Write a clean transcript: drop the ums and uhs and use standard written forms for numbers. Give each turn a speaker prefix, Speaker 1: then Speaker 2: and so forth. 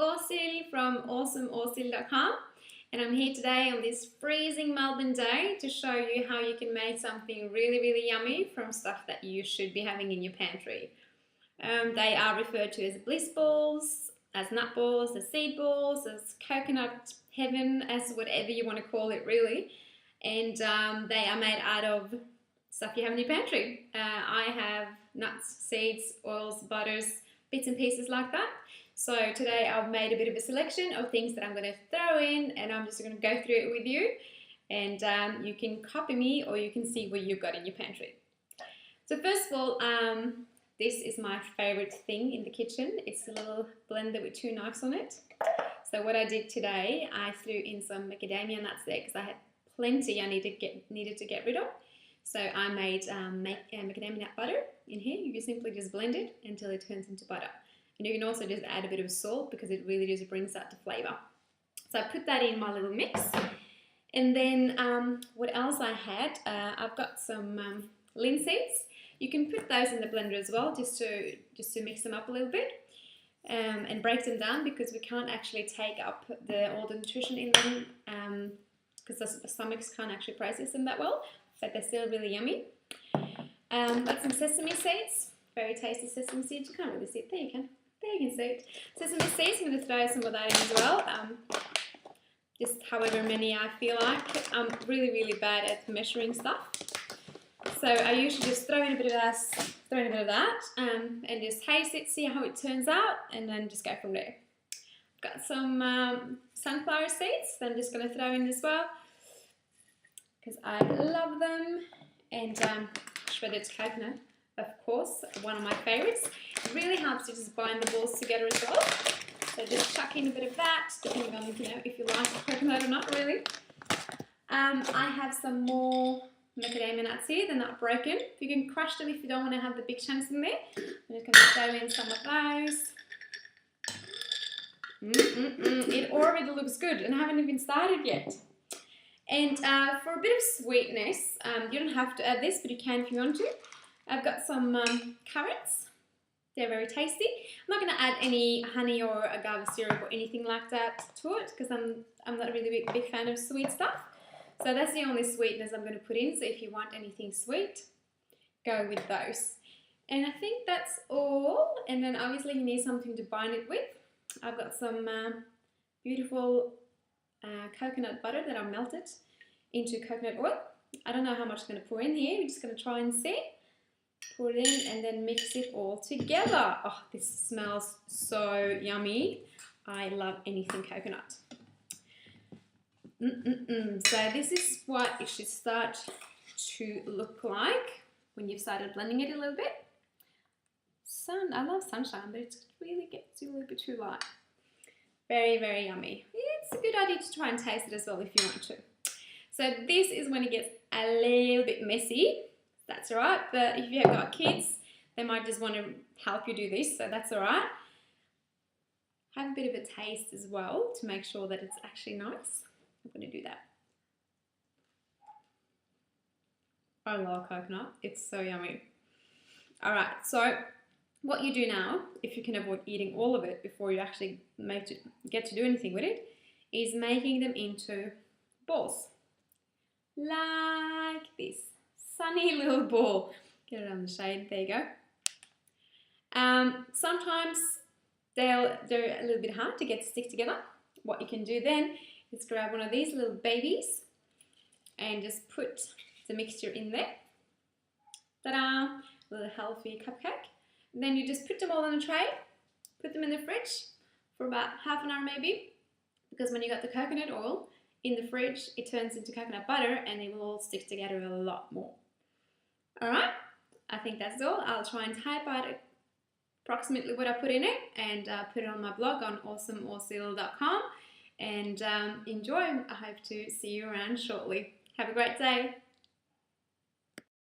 Speaker 1: Ashild from awesomeashild.com, and I'm here today on this freezing Melbourne day to show you how you can make something really yummy from stuff that you should be having in your pantry. They are referred to as Bliss balls, as nut balls, as seed balls, as coconut heaven, as whatever you want to call it really. And they are made out of stuff you have in your pantry. I have nuts, seeds, oils, butters, bits and pieces like that. So today I've made a bit of a selection of things that I'm going to throw in, and I'm just going to go through it with you, and you can copy me or you can see what you've got in your pantry. So first of all, this is my favorite thing in the kitchen. It's a little blender with 2 knives on it. So what I did today, I threw in some macadamia nuts there because I had plenty I needed to get rid of. So I made macadamia nut butter in here. You can simply just blend it until it turns into butter. And you can also just add a bit of salt because it really just brings out the flavour. So I put that in my little mix. And then what else I had, I've got some linseeds. You can put those in the blender as well just to mix them up a little bit and break them down, because we can't actually take up all the nutrition in them because the stomachs can't actually process them that well, but they're still really yummy. Got some sesame seeds, very tasty sesame seeds. You can't really see it, there you can. There you can see it. Sesame seeds, I'm going to throw some of that in as well. Just however many I feel like. I'm really bad at measuring stuff. So I usually just throw in a bit of that, and just taste it, see how it turns out, and then just go from there. Got some sunflower seeds that I'm just going to throw in as well, because I love them. And shredded coconut, of course, one of my favourites. It really helps to just bind the balls together as well. So just chuck in a bit of that, depending on if you like coconut or not really. I have some more macadamia nuts here. They're not broken. You can crush them if you don't want to have the big chunks in there. I'm just going to throw in some of those. It already looks good, and I haven't even started yet. And for a bit of sweetness, you don't have to add this, but you can if you want to. I've got some carrots. They're very tasty. I'm not going to add any honey or agave syrup or anything like that to it, because I'm not a really big fan of sweet stuff. So that's the only sweetness I'm going to put in. So if you want anything sweet, go with those. And I think that's all. And then obviously you need something to bind it with. I've got some beautiful coconut butter that I melted into coconut oil. I don't know how much I'm going to pour in here. We're just going to try and see. Pour it in and then mix it all together. Oh, this smells so yummy. I love anything coconut. So this is what it should start to look like when you've started blending it a little bit. I love sunshine, but it really gets you a little bit too light. Very yummy. It's a good idea to try and taste it as well if you want to. So this is when it gets a little bit messy. That's alright, but if you have got kids, they might just want to help you do this, so that's alright. Have a bit of a taste as well to make sure that it's actually nice. I'm going to do that. I love coconut. It's so yummy. Alright, so what you do now, if you can avoid eating all of it before you actually get to do anything with it, is making them into balls. Like this. Sunny little ball. Get it on the shade. There you go. Sometimes they're a little bit hard to get to stick together. What you can do then is grab one of these little babies and just put the mixture in there. Ta-da! A little healthy cupcake. And then you just put them all on a tray, put them in the fridge for about half an hour maybe, because when you got the coconut oil in the fridge, it turns into coconut butter and it will all stick together a lot more. Alright, I think that's all. I'll try and type out approximately what I put in it and put it on my blog on awesomeashild.com, and enjoy. I hope to see you around shortly. Have a great day.